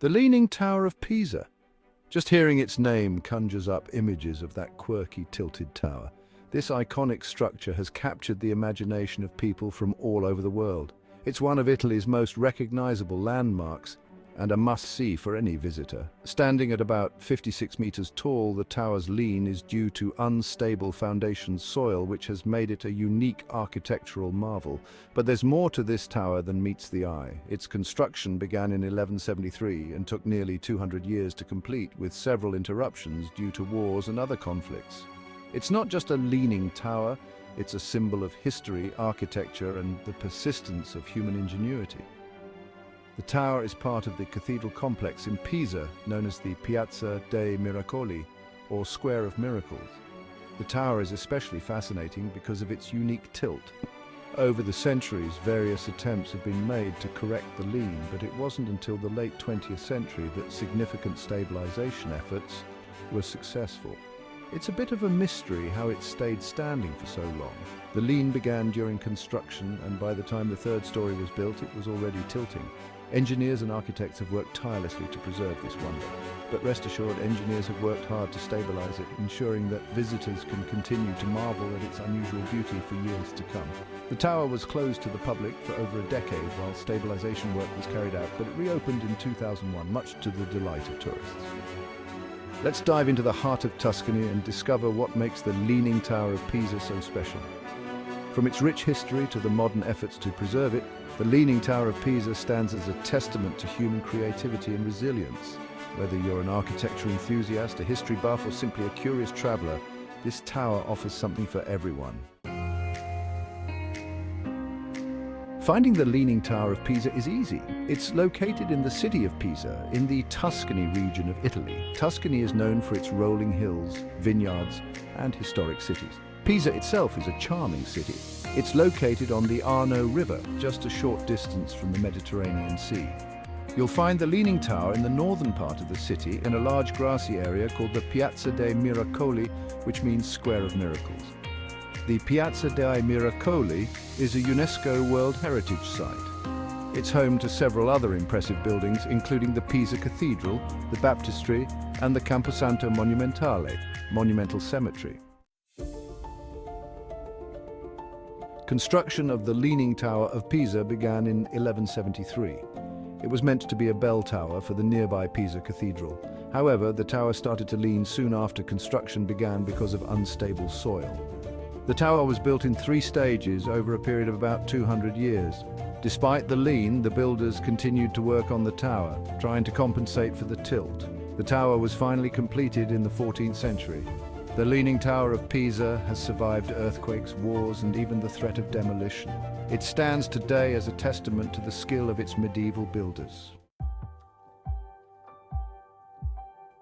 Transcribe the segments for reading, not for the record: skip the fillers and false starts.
The Leaning Tower of Pisa. Just hearing its name conjures up images of that quirky tilted tower. This iconic structure has captured the imagination of people from all over the world. It's one of Italy's most recognizable landmarks and a must-see for any visitor. Standing at about 56 meters tall, the tower's lean is due to unstable foundation soil, which has made it a unique architectural marvel. But there's more to this tower than meets the eye. Its construction began in 1173 and took nearly 200 years to complete, with several interruptions due to wars and other conflicts. It's not just a leaning tower, it's a symbol of history, architecture, and the persistence of human ingenuity. The tower is part of the cathedral complex in Pisa, known as the Piazza dei Miracoli, or Square of Miracles. The tower is especially fascinating because of its unique tilt. Over the centuries, various attempts have been made to correct the lean, but it wasn't until the late 20th century that significant stabilization efforts were successful. It's a bit of a mystery how it stayed standing for so long. The lean began during construction, and by the time the third story was built, it was already tilting. Engineers and architects have worked tirelessly to preserve this wonder. But rest assured, engineers have worked hard to stabilize it, ensuring that visitors can continue to marvel at its unusual beauty for years to come. The tower was closed to the public for over a decade while stabilization work was carried out, but it reopened in 2001, much to the delight of tourists. Let's dive into the heart of Tuscany and discover what makes the Leaning Tower of Pisa so special. From its rich history to the modern efforts to preserve it, the Leaning Tower of Pisa stands as a testament to human creativity and resilience. Whether you're an architecture enthusiast, a history buff, or simply a curious traveler, this tower offers something for everyone. Finding the Leaning Tower of Pisa is easy. It's located in the city of Pisa, in the Tuscany region of Italy. Tuscany is known for its rolling hills, vineyards, and historic cities. Pisa itself is a charming city. It's located on the Arno River, just a short distance from the Mediterranean Sea. You'll find the Leaning Tower in the northern part of the city in a large grassy area called the Piazza dei Miracoli, which means Square of Miracles. The Piazza dei Miracoli is a UNESCO World Heritage Site. It's home to several other impressive buildings, including the Pisa Cathedral, the Baptistery, and the Camposanto Monumentale, Monumental Cemetery. Construction of the Leaning Tower of Pisa began in 1173. It was meant to be a bell tower for the nearby Pisa Cathedral. However, the tower started to lean soon after construction began because of unstable soil. The tower was built in 3 stages over a period of about 200 years. Despite the lean, the builders continued to work on the tower, trying to compensate for the tilt. The tower was finally completed in the 14th century. The Leaning Tower of Pisa has survived earthquakes, wars, and even the threat of demolition. It stands today as a testament to the skill of its medieval builders.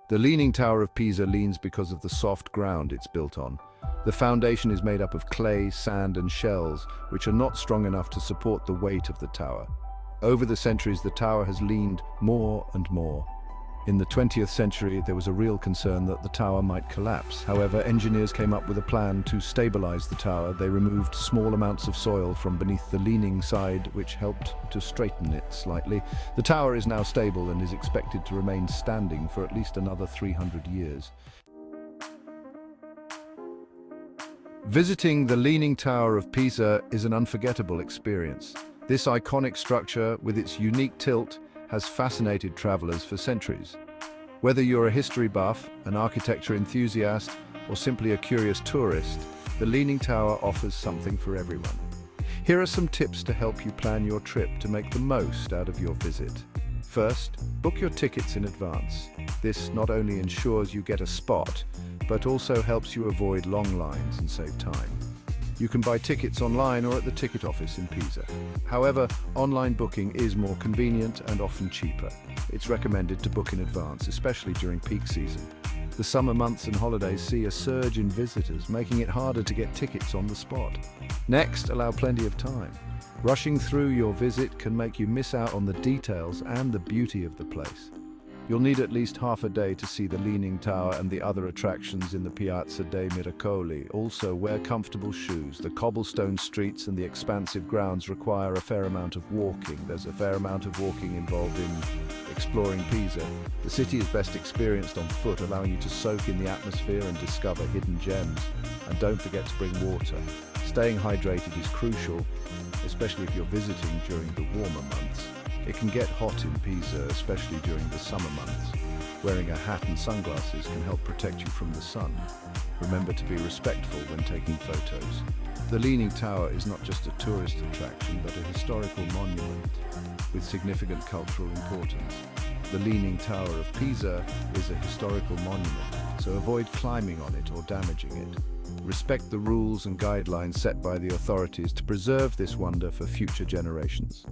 The Leaning Tower of Pisa leans because of the soft ground it's built on. The foundation is made up of clay, sand, and shells, which are not strong enough to support the weight of the tower. Over the centuries, the tower has leaned more and more. In the 20th century, there was a real concern that the tower might collapse. However, engineers came up with a plan to stabilize the tower. They removed small amounts of soil from beneath the leaning side, which helped to straighten it slightly. The tower is now stable and is expected to remain standing for at least another 300 years. Visiting the Leaning Tower of Pisa is an unforgettable experience. This iconic structure, with its unique tilt, has fascinated travelers for centuries. Whether you're a history buff, an architecture enthusiast, or simply a curious tourist, the Leaning Tower offers something for everyone. Here are some tips to help you plan your trip to make the most out of your visit. First, book your tickets in advance. This not only ensures you get a spot, but also helps you avoid long lines and save time. You can buy tickets online or at the ticket office in Pisa. However, online booking is more convenient and often cheaper. It's recommended to book in advance, especially during peak season. The summer months and holidays see a surge in visitors, making it harder to get tickets on the spot. Next, allow plenty of time. Rushing through your visit can make you miss out on the details and the beauty of the place. You'll need at least half a day to see the Leaning Tower and the other attractions in the Piazza dei Miracoli. Also, wear comfortable shoes. The cobblestone streets and the expansive grounds require a fair amount of walking. There's a fair amount of walking involved in exploring Pisa. The city is best experienced on foot, allowing you to soak in the atmosphere and discover hidden gems. And don't forget to bring water. Staying hydrated is crucial, especially if you're visiting during the warmer months. It can get hot in Pisa, especially during the summer months. Wearing a hat and sunglasses can help protect you from the sun. Remember to be respectful when taking photos. The Leaning Tower is not just a tourist attraction, but a historical monument with significant cultural importance. The Leaning Tower of Pisa is a historical monument, so avoid climbing on it or damaging it. Respect the rules and guidelines set by the authorities to preserve this wonder for future generations.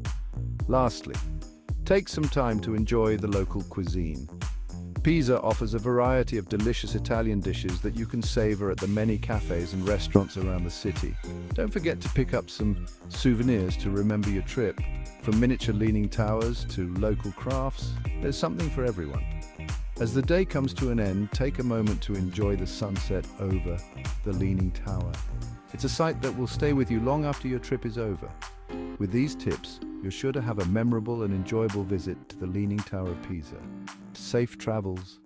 Lastly, take some time to enjoy the local cuisine. Pisa offers a variety of delicious Italian dishes that you can savor at the many cafes and restaurants around the city. Don't forget to pick up some souvenirs to remember your trip. From miniature leaning towers to local crafts, there's something for everyone. As the day comes to an end, take a moment to enjoy the sunset over the Leaning Tower. It's a sight that will stay with you long after your trip is over. With these tips, you're sure to have a memorable and enjoyable visit to the Leaning Tower of Pisa. Safe travels.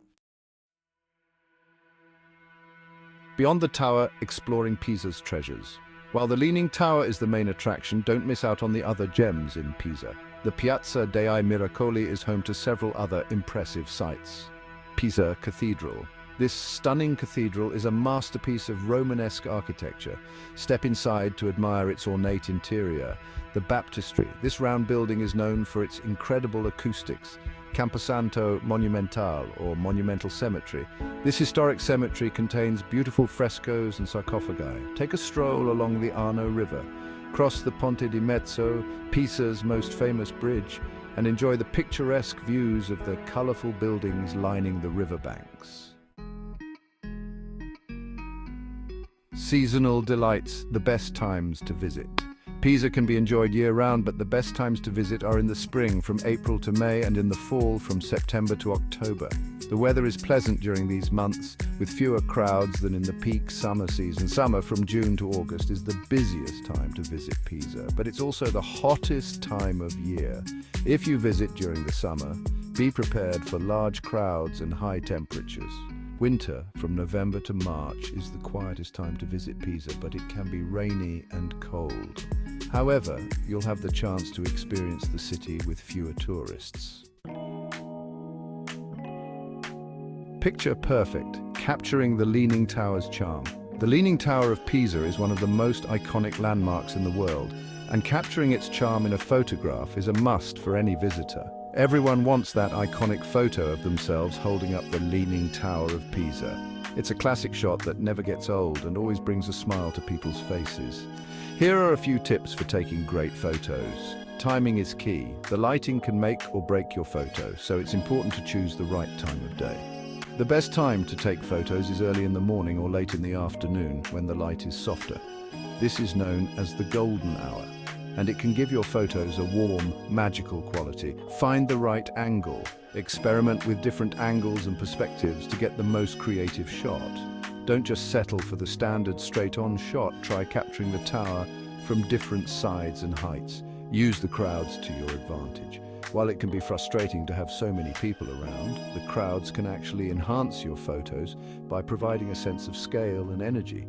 Beyond the tower, exploring Pisa's treasures. While the Leaning Tower is the main attraction, don't miss out on the other gems in Pisa. The Piazza dei Miracoli is home to several other impressive sites. Pisa Cathedral. This stunning cathedral is a masterpiece of Romanesque architecture. Step inside to admire its ornate interior. The Baptistery. This round building is known for its incredible acoustics. Camposanto Monumental, or Monumental Cemetery. This historic cemetery contains beautiful frescoes and sarcophagi. Take a stroll along the Arno River. Cross the Ponte di Mezzo, Pisa's most famous bridge, and enjoy the picturesque views of the colorful buildings lining the riverbanks. Seasonal delights, the best times to visit. Pisa can be enjoyed year-round, but the best times to visit are in the spring from April to May and in the fall from September to October. The weather is pleasant during these months, with fewer crowds than in the peak summer season. Summer from June to August is the busiest time to visit Pisa, but it's also the hottest time of year. If you visit during the summer, be prepared for large crowds and high temperatures. Winter, from November to March, is the quietest time to visit Pisa, but it can be rainy and cold. However, you'll have the chance to experience the city with fewer tourists. Picture perfect, capturing the Leaning Tower's charm. The Leaning Tower of Pisa is one of the most iconic landmarks in the world, and capturing its charm in a photograph is a must for any visitor. Everyone wants that iconic photo of themselves holding up the Leaning Tower of Pisa. It's a classic shot that never gets old and always brings a smile to people's faces. Here are a few tips for taking great photos. Timing is key. The lighting can make or break your photo, so it's important to choose the right time of day. The best time to take photos is early in the morning or late in the afternoon when the light is softer. This is known as the golden hour, and it can give your photos a warm, magical quality. Find the right angle. Experiment with different angles and perspectives to get the most creative shot. Don't just settle for the standard straight-on shot. Try capturing the tower from different sides and heights. Use the crowds to your advantage. While it can be frustrating to have so many people around, the crowds can actually enhance your photos by providing a sense of scale and energy.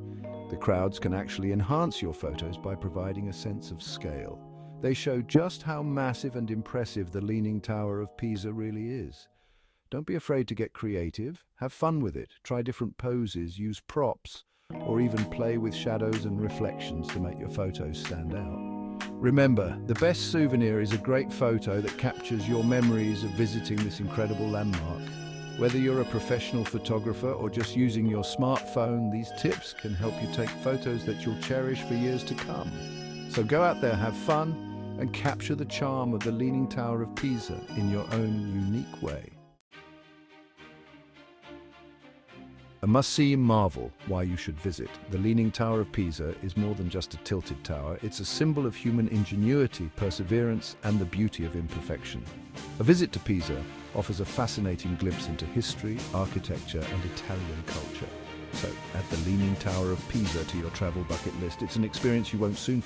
The crowds can actually enhance your photos by providing a sense of scale. They show just how massive and impressive the Leaning Tower of Pisa really is. Don't be afraid to get creative. Have fun with it. Try different poses, use props, or even play with shadows and reflections to make your photos stand out. Remember, the best souvenir is a great photo that captures your memories of visiting this incredible landmark. Whether you're a professional photographer or just using your smartphone, these tips can help you take photos that you'll cherish for years to come. So go out there, have fun, and capture the charm of the Leaning Tower of Pisa in your own unique way. A must-see marvel why you should visit. The Leaning Tower of Pisa is more than just a tilted tower. It's a symbol of human ingenuity, perseverance, and the beauty of imperfection. A visit to Pisa offers a fascinating glimpse into history, architecture, and Italian culture. So, add the Leaning Tower of Pisa to your travel bucket list. It's an experience you won't soon